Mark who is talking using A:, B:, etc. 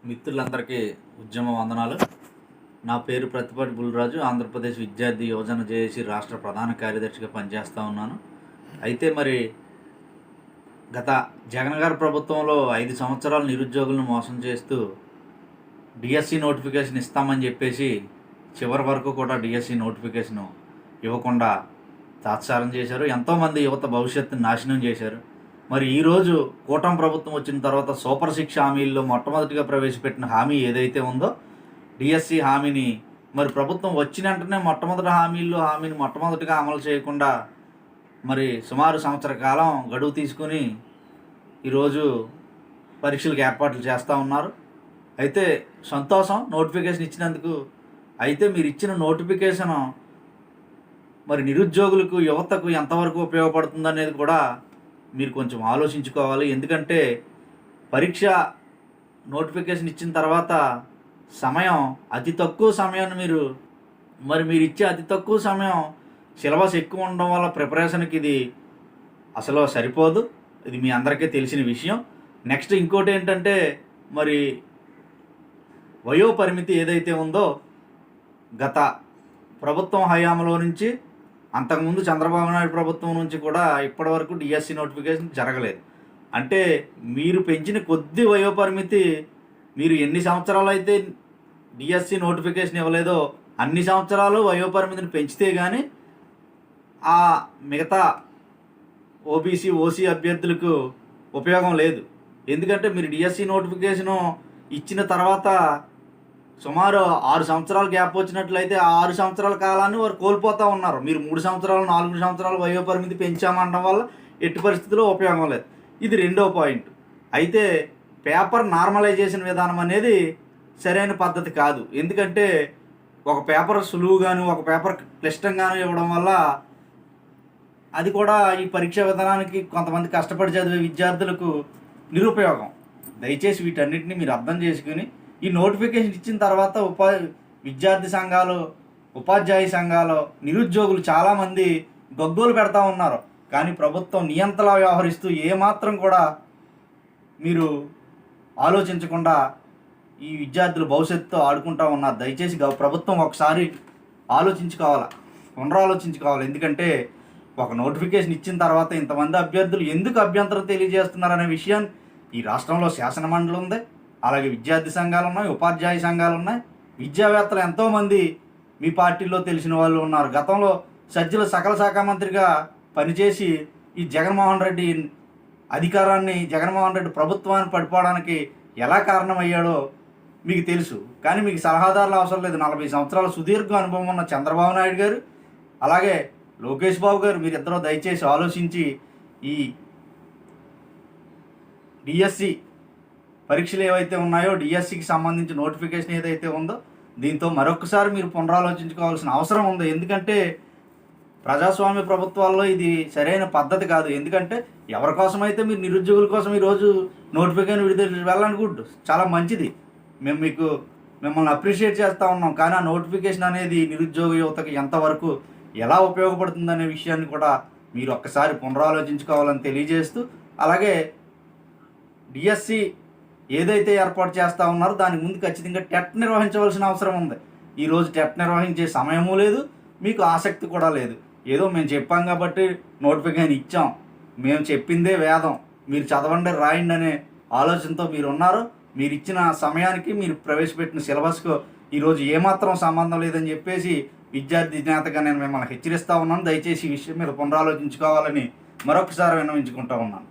A: మిత్రులందరికీ ఉద్యమ వందనాలు. నా పేరు ప్రతిపాటి బుల్రాజు. ఆంధ్రప్రదేశ్ విద్యార్థి యువజన జేఏసీ రాష్ట్ర ప్రధాన కార్యదర్శిగా పనిచేస్తూ ఉన్నాను. అయితే మరి గత జగన్ గారి ప్రభుత్వంలో 5 సంవత్సరాలు నిరుద్యోగులను మోసం చేస్తూ డిఎస్సి నోటిఫికేషన్ ఇస్తామని చెప్పేసి చివరి వరకు కూడా డిఎస్సి నోటిఫికేషన్ ఇవ్వకుండా తాత్సారం చేశారు. ఎంతోమంది యువత భవిష్యత్తును నాశనం చేశారు. మరి ఈరోజు కూటమి ప్రభుత్వం వచ్చిన తర్వాత సూపర్ 6 హామీల్లో మొట్టమొదటిగా ప్రవేశపెట్టిన హామీ ఏదైతే ఉందో డిఎస్సి హామీని మరి ప్రభుత్వం వచ్చిన వెంటనే హామీని మొట్టమొదటిగా అమలు చేయకుండా మరి సుమారు సంవత్సర కాలం గడువు తీసుకుని ఈరోజు పరీక్షలకు ఏర్పాట్లు చేస్తూ ఉన్నారు. అయితే సంతోషం నోటిఫికేషన్ ఇచ్చినందుకు. అయితే మీరు ఇచ్చిన నోటిఫికేషన్ మరి నిరుద్యోగులకు యువతకు ఎంతవరకు ఉపయోగపడుతుంది అనేది కూడా మీరు కొంచెం ఆలోచించుకోవాలి. ఎందుకంటే పరీక్ష నోటిఫికేషన్ ఇచ్చిన తర్వాత సమయం అతి తక్కువ సమయాన్ని మీరు ఇచ్చే అతి తక్కువ సమయం సిలబస్ ఎక్కువ ఉండడం వల్ల ప్రిపరేషన్కి ఇది అసలు సరిపోదు. ఇది మీ అందరికీ తెలిసిన విషయం. నెక్స్ట్ ఇంకోటి ఏంటంటే మరి వయో పరిమితి ఏదైతే ఉందో గత ప్రభుత్వం హయాంలో నుంచి అంతకుముందు చంద్రబాబు నాయుడు ప్రభుత్వం నుంచి కూడా ఇప్పటివరకు డిఎస్సి నోటిఫికేషన్ జరగలేదు. అంటే మీరు పెంచిన కొద్ది వయోపరిమితి మీరు ఎన్ని సంవత్సరాలు అయితే డిఎస్సి నోటిఫికేషన్ ఇవ్వలేదో అన్ని సంవత్సరాలు వయోపరిమితిని పెంచితే కానీ ఆ మిగతా ఓబీసీ ఓసీ అభ్యర్థులకు ఉపయోగం లేదు. ఎందుకంటే మీరు డిఎస్సి నోటిఫికేషను ఇచ్చిన తర్వాత సుమారు 6 సంవత్సరాల గ్యాప్ వచ్చినట్లయితే ఆ 6 సంవత్సరాల కాలాన్ని వారు కోల్పోతూ ఉన్నారు. మీరు 3 సంవత్సరాలు 4 సంవత్సరాలు వయోపరిమితి పెంచామనడం వల్ల ఎట్టి పరిస్థితుల్లో ఉపయోగం లేదు. ఇది రెండో పాయింట్. అయితే పేపర్ నార్మలైజేషన్ విధానం అనేది సరైన పద్ధతి కాదు. ఎందుకంటే ఒక పేపర్ సులువుగాను ఒక పేపర్ క్లిష్టంగాను ఇవ్వడం వల్ల అది కూడా ఈ పరీక్షా విధానానికి కొంతమంది కష్టపడి చదివే విద్యార్థులకు నిరుపయోగం. దయచేసి వీటన్నిటిని మీరు అర్థం చేసుకుని ఈ నోటిఫికేషన్ ఇచ్చిన తర్వాత విద్యార్థి సంఘాలు, ఉపాధ్యాయ సంఘాలు, నిరుద్యోగులు చాలామంది గగ్గోలు పెడతా ఉన్నారు. కానీ ప్రభుత్వం నియంతలా వ్యవహరిస్తూ ఏమాత్రం కూడా మీరు ఆలోచించకుండా ఈ విద్యార్థుల భవిష్యత్తుతో ఆడుకుంటూ ఉన్నారు. దయచేసి ప్రభుత్వం ఒకసారి పునరాలోచించుకోవాలి. ఎందుకంటే ఒక నోటిఫికేషన్ ఇచ్చిన తర్వాత ఇంతమంది అభ్యర్థులు ఎందుకు అభ్యంతరం తెలియజేస్తున్నారనే విషయాన్ని ఈ రాష్ట్రంలో శాసనమండలి ఉంది, అలాగే విద్యార్థి సంఘాలు ఉన్నాయి, ఉపాధ్యాయ సంఘాలు ఉన్నాయి, విద్యావేత్తలు ఎంతోమంది మీ పార్టీలో తెలిసిన వాళ్ళు ఉన్నారు. గతంలో సజ్జల సకల శాఖ మంత్రిగా పనిచేసి ఈ జగన్మోహన్ రెడ్డి ప్రభుత్వాన్ని పడిపోవడానికి ఎలా కారణమయ్యాడో మీకు తెలుసు. కానీ మీకు సలహాదారులు అవసరం లేదు. 40 సంవత్సరాల సుదీర్ఘ అనుభవం ఉన్న చంద్రబాబు నాయుడు గారు, అలాగే లోకేష్ బాబు గారు, మీరిద్దరూ దయచేసి ఆలోచించి ఈ డిఎస్సి పరీక్షలు ఏవైతే ఉన్నాయో డిఎస్సికి సంబంధించి నోటిఫికేషన్ ఏదైతే ఉందో దీంతో మరొకసారి మీరు పునరాలోచించుకోవాల్సిన అవసరం ఉంది. ఎందుకంటే ప్రజాస్వామ్య ప్రభుత్వాల్లో ఇది సరైన పద్ధతి కాదు. ఎందుకంటే ఎవరి కోసమైతే మీరు నిరుద్యోగుల కోసం ఈరోజు నోటిఫికేషన్ విడుదల వెళ్ళండి, గుడ్, చాలా మంచిది, మేము మిమ్మల్ని అప్రిషియేట్ చేస్తూ ఉన్నాం. కానీ ఆ నోటిఫికేషన్ అనేది నిరుద్యోగ యువతకు ఎంతవరకు ఎలా ఉపయోగపడుతుందనే విషయాన్ని కూడా మీరు ఒక్కసారి పునరాలోచించుకోవాలని తెలియజేస్తూ, అలాగే డిఎస్సి ఏదైతే ఏర్పాటు చేస్తూ ఉన్నారో దానికి ముందు ఖచ్చితంగా టెట్ నిర్వహించవలసిన అవసరం ఉంది. ఈరోజు టెట్ నిర్వహించే సమయము లేదు, మీకు ఆసక్తి కూడా లేదు. ఏదో మేము చెప్పాం కాబట్టి నోటిఫికేషన్ ఇచ్చాం, మేము చెప్పిందే వేదం, మీరు చదవండి రాయండి అనే ఆలోచనతో మీరు ఉన్నారు. మీరు ఇచ్చిన సమయానికి మీరు ప్రవేశపెట్టిన సిలబస్కు ఈరోజు ఏమాత్రం సంబంధం లేదని చెప్పేసి విద్యార్థి నేతగా నేను మిమ్మల్ని హెచ్చరిస్తూ ఉన్నాను. దయచేసి ఈ విషయం మీద పునరాలోచించుకోవాలని మరొకసారి విన్నవించుకుంటూ ఉన్నాను.